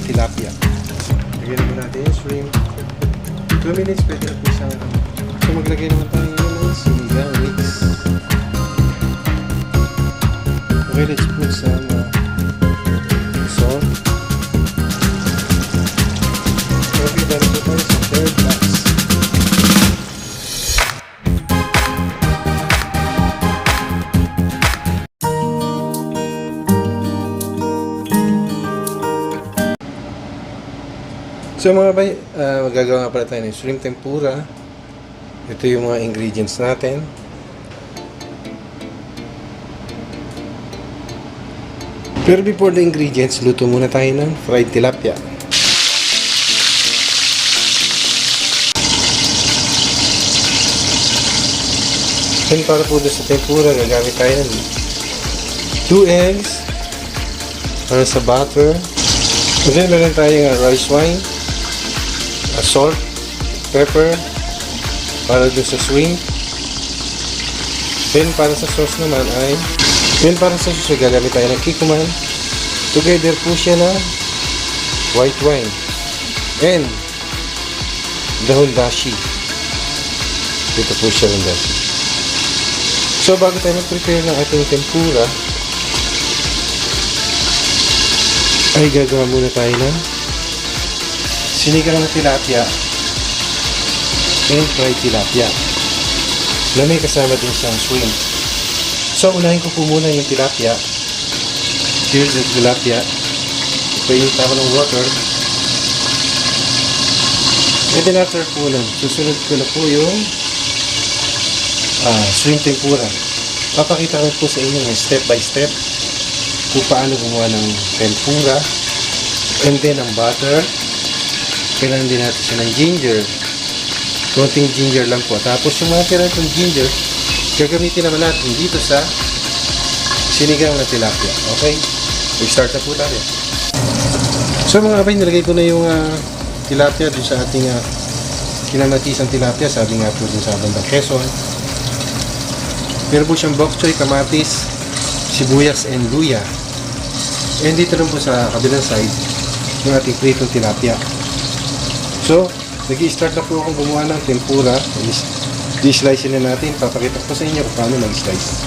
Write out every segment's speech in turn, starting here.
tilapia. Lagyan naman natin yung shrimp. 2 minutes, pwede na po siyang so maglagay naman tayo ng sinigang mix. Okay, let's put some salt. Okay, dali po tayo sa third box. So mga bay, magagawa nga pala tayo ng shrimp tempura. Ito yung mga ingredients natin. Pero before the ingredients, luto muna tayo ng fried tilapia. And para po sa tempura, gagamit tayo ng 2 eggs para sa butter. And then meron tayong rice wine, salt, pepper, para doon sa shrimp. Then para sa sauce naman ay, gagamit tayo ng kikkoman. Together po siya na white wine and dahon dashi. Dito po siya ng dashi. So bago tayo mag-prepare ng ating tempura, ay gagawa muna tayo ng sinigang na tilapia and fried tilapia na may kasama din siyang shrimp. So unahin ko po muna yung tilapia. Here's the tilapia. Painit ako ng water. And then after po nun, susunod ko na po yung shrimp tempura. Papakita ko po sa inyo step by step kung paano gumawa ng tempura. And then ang butter, kailangan din natin siya ng ginger. Konting ginger lang po. Tapos yung mga kailangan ng ginger, gagamitin naman natin dito sa sinigang na tilapia. Okay? I-start na po tayo. So mga kabay, nilagay ko na yung tilapia dun sa ating kinamatisang tilapia. Sabi nga po dun sa bandang Quezon. Meron po siyang bok choy, kamatis, sibuyas, and luya. And dito lang po sa kabilang side yung ating pritong tilapia. So, nag-i-start na po akong gumawa ng tempura. I-slice na natin. Papakita ko sa inyo kung paano mag-slice.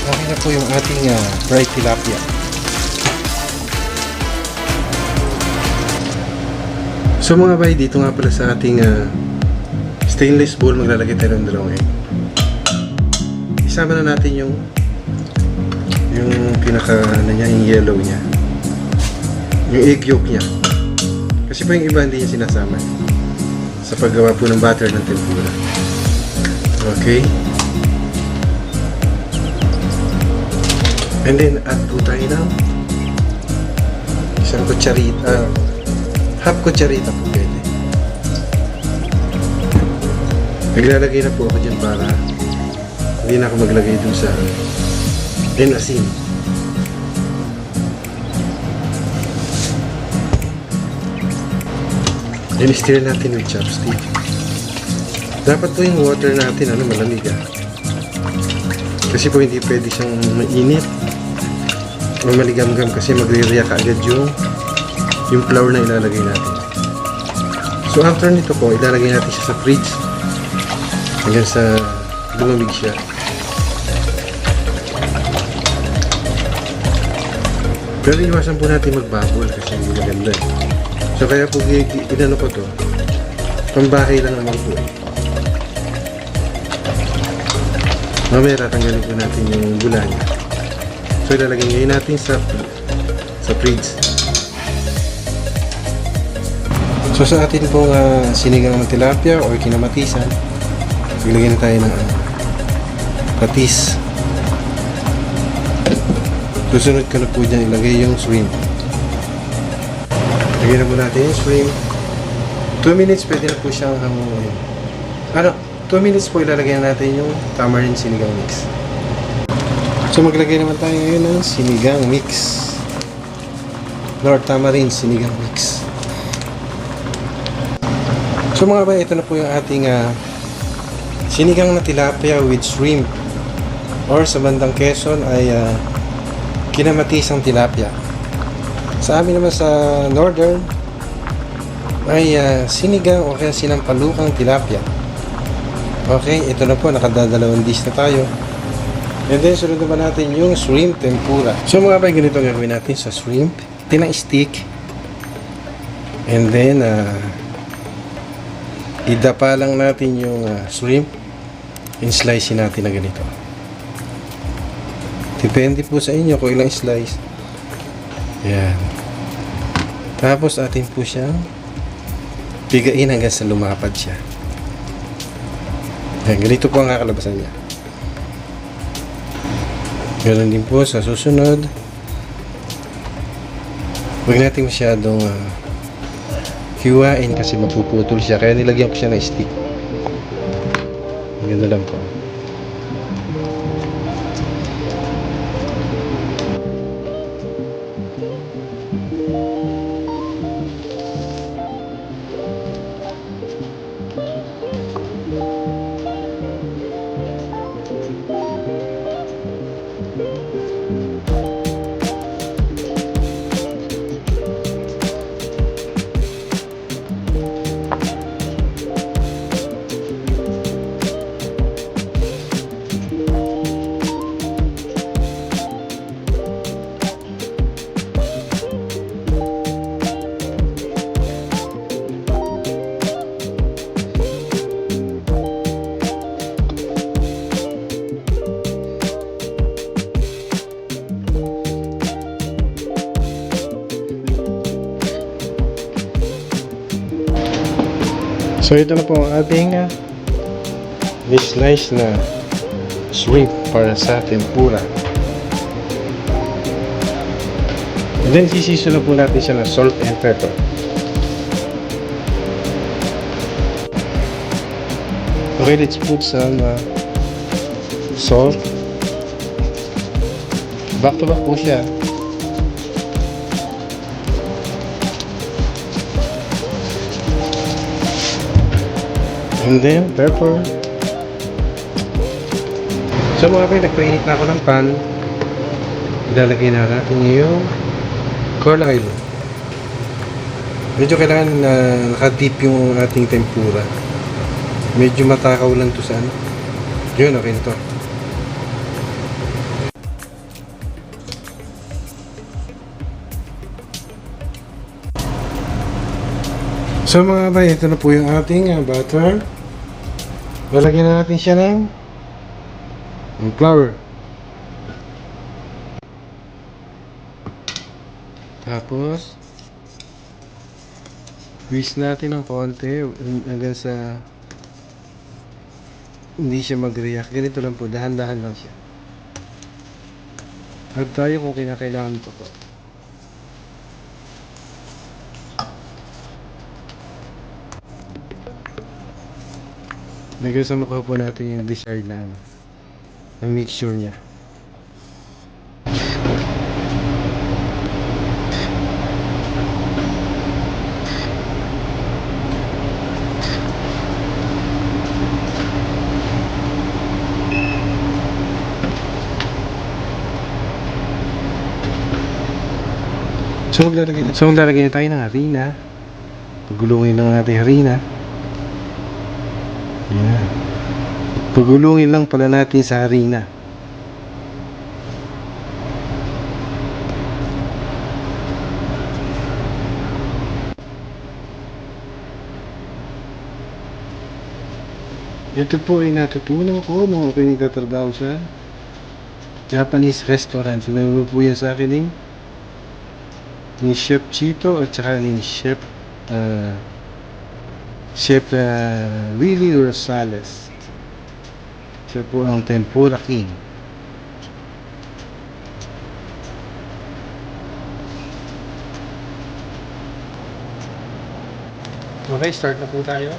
Okay na po yung ating fried tilapia. So mga bay, dito nga pala sa ating stainless bowl, maglalagay tayo ng dalawang egg. Isama na natin yung pinaka niya, yung yellow niya. Yung egg yolk niya. Kasi po yung iba hindi niya sinasama sa paggawa po ng batter ng tempura. Okay. And then add po tayo ng isang kutsarita, half kutsarita po pwede. Naglalagay na po ako dyan para hindi na ako maglagay dun sa asin. Then stir natin with chopstick. Dapat po yung water natin malamig kasi po hindi pwede siyang mainit o maligam-gam kasi magre-react agad yung flour na ilalagay natin. So after nito po, ilalagay natin siya sa fridge hanggang sa lumamig siya. Pero iwasan po natin magbabol kasi hindi maganda So kaya po inano ko to, pambahay lang naman po Mamaya tatanggalin po natin yung bula niya. So ilalagay ngayon natin sa fridge. So sa atin pong sinigang ng tilapia or kinamatisan, ilagay na tayo ng patis. Susunod ko na po dyan ilagay yung shrimp. Lagyan na po natin yung shrimp. 2 minutes pwede na po siyang 2 minutes po ilalagay na natin yung tamarind sinigang mix. So maglagay naman tayo ngayon ng sinigang mix. Nor tamarind sinigang mix. So mga ba, ito na po yung ating sinigang na tilapia with shrimp. Or sa bandang Quezon ay kinamatisang tilapia. Sa amin naman sa northern ay sinigang o kaya sinampalukang tilapia. Okay, ito na po, nakadadalawang dish na tayo. And then, sunod naman natin yung shrimp tempura. So mga bay, ganito ang gagawin natin sa shrimp. Tinang-stick. And then, idapa lang natin yung shrimp. In-slice natin na ganito. Depende po sa inyo kung ilang slice. Yan. Tapos, atin po siyang pigain hanggang sa lumapad siya. Yan, ganito po ang kakalabasan niya. Ganun din po sa susunod. Huwag natin masyadong hiwain kasi mapuputol siya. Kaya nilagyan ko siya ng stick. Ganun lang po. So ito na po ang ating slice na shrimp para sa tempura. And then sisiso na po natin siya ng salt and pepper. Okay, let's put some salt. Back to back po siya. And then, pepper. So mga kapatid, nagpainit na ako ng pan. Ilalagay na natin yung corn oil. Medyo kailangan nakadip yung ating tempura. Medyo matakaw lang to sa ano. Yun, okay to. So mga kapatid, ito na po yung ating butter. Lalagyan na natin siya ng flour. Tapos whisk natin ng konti hanggang sa hindi siya mag-react. Ganito lang po, dahan-dahan lang siya. Add tayo kung kinakailangan ito po. Nagkasama ko po natin yung desired na mixture niya. So maglalagay na tayo ng harina. Pagulungin lang natin harina. Yan. Pagulungin lang pala natin sa harina. Ito po ay natutunan ko nung ako'y nagtatrabaho sa Japanese restaurant. Sinuro po yan sa akin ni Chef Chito at saka ni Chef Willie Rosales. Siya po ang Tempura King. Okay, start na po tayo.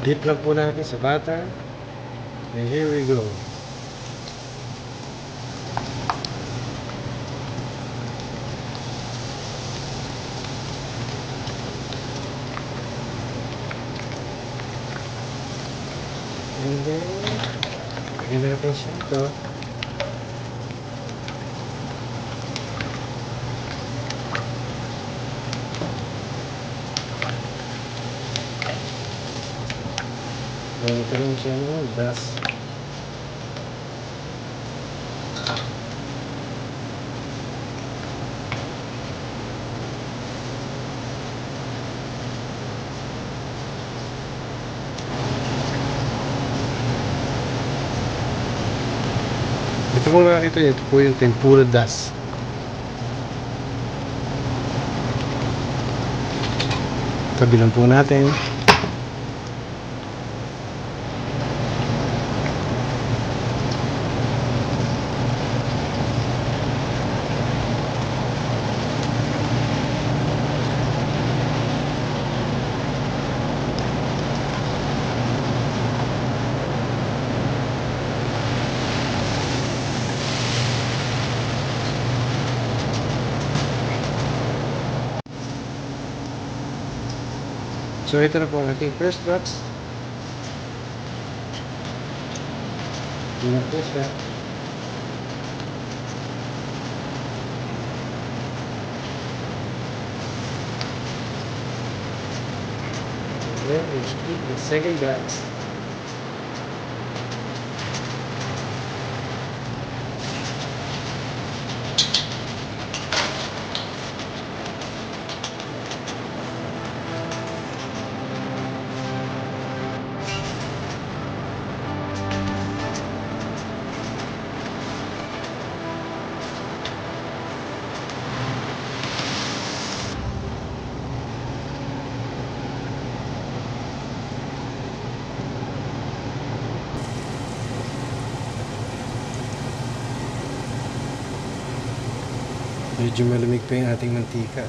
Dip lang po natin sa butter. And here we go. And then, lagyan natin siya ito. Nagkaroon siya ng dust. Ito po nakakita niyo, ito po yung tempura dust. Tabi lang po natin. So ito na po ang ating first box. Tingnan po siya. Then we keep the second box. Medyo malamig pa yung ating mantika.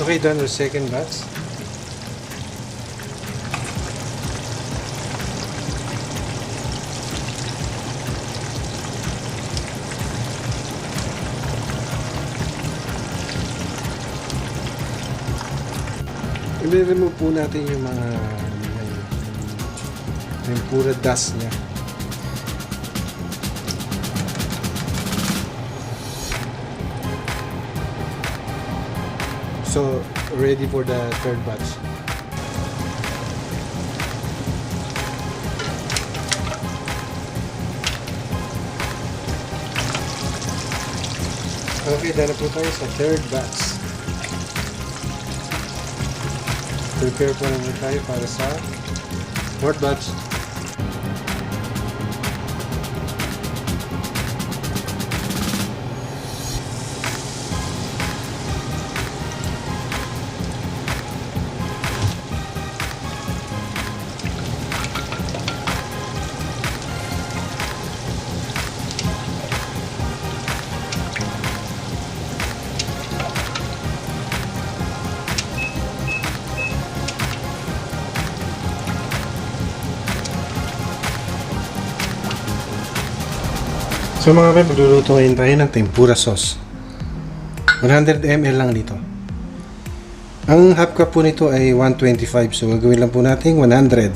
Okay, done with second batch. I-remove po natin yung mga tempura dust niya. So, ready for the third batch. Okay, dahil na po tayo sa third batch. Prepare po naman tayo para sa fourth batch. So mga kapatid, magluluto ngayon tayo ng tempura sauce. 100 ml lang dito. Ang half cup po nito ay 125. So gagawin lang po natin 100.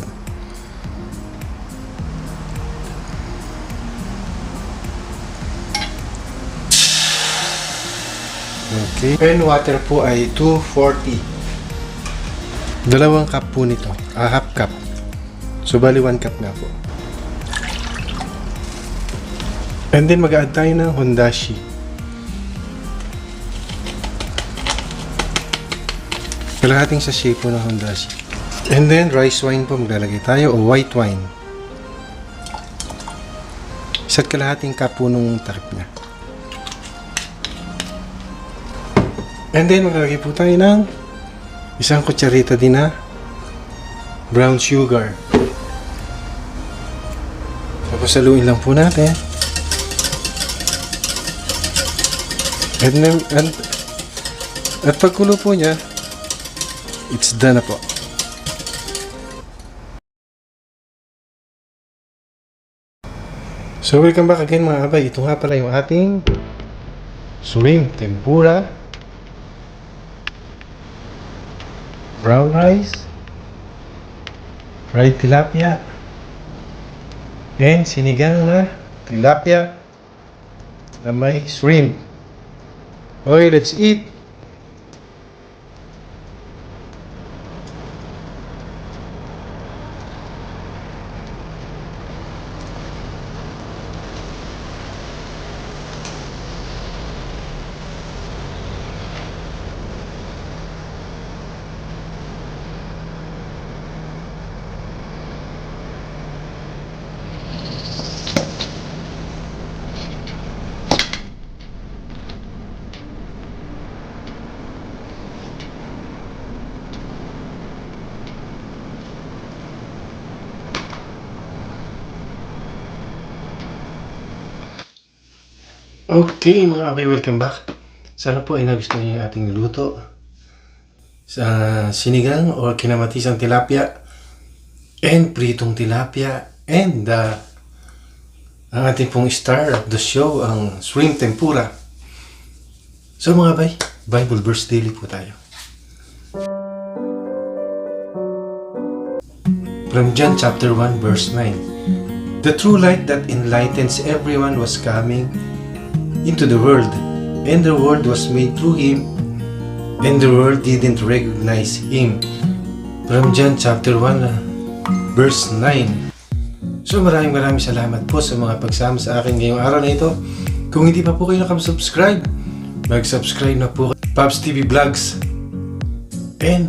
Okay. And water po ay 240. Dalawang cup po nito. Half cup. So bali 1 cup na po. And then mag-add tayo ng hondashi. Kalahating sachet po ng hondashi. And then rice wine po maglalagay tayo o white wine. Isa't kalahating cup po nung takip niya. And then maglalagay po tayo ng isang kutsarita din na brown sugar. Tapos saluin lang po natin. At pagkulo po niya, it's done na po. So welcome back again mga abay. Ito nga pala yung ating shrimp tempura, brown rice, fried tilapia, and sinigang na tilapia na may shrimp. Okay, let's eat. Okay mga kabay, welcome back. Sana po ay nagustuhan niyo yung ating niluto sa sinigang o kinamatisang tilapia and pritong tilapia and ang ating pong star of the show, ang shrimp tempura. So mga kabay, Bible verse daily po tayo. From John chapter 1 verse 9. The true light that enlightens everyone was coming into the world, and the world was made through him, and the world didn't recognize him. From John chapter 1 verse 9. So maraming salamat po sa mga pagsama sa akin ngayong araw na ito. Kung hindi pa po kayo nakasubscribe, mag-subscribe na po Pops TV Vlogs, and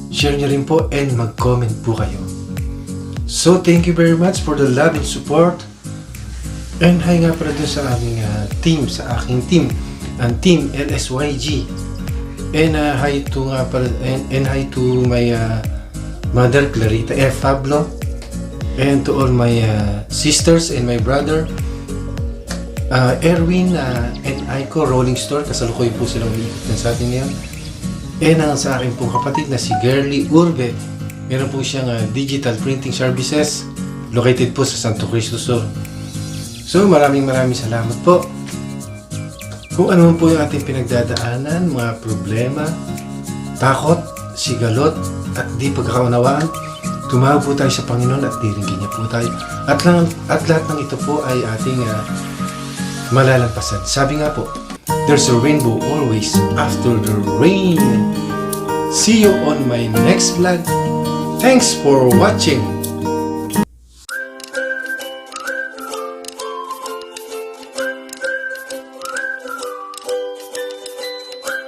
share nyo rin po and mag-comment po kayo. So thank you very much for the love and support. And hi nga pala dun sa aming team, sa aking team, ang team LSYG. And hi to nga pala, and hi to my mother Clarita F. Pablo, and to all my sisters and my brother Erwin and Aiko Rolling Store. Kasalukuyan po silang umiikot sa atin ngayon. And ang sa akin pong kapatid na si Girly Urbe, meron po siyang digital printing services located po sa Santo Cristo Sur. So maraming salamat po. Kung ano man po yung ating pinagdadaanan, mga problema, takot, sigalot, at di pagkakaunawaan, tumawag po tayo sa Panginoon at diringgin niya po tayo. At lahat ng ito po ay ating malalampasan. Sabi nga po, there's a rainbow always after the rain. See you on my next vlog. Thanks for watching.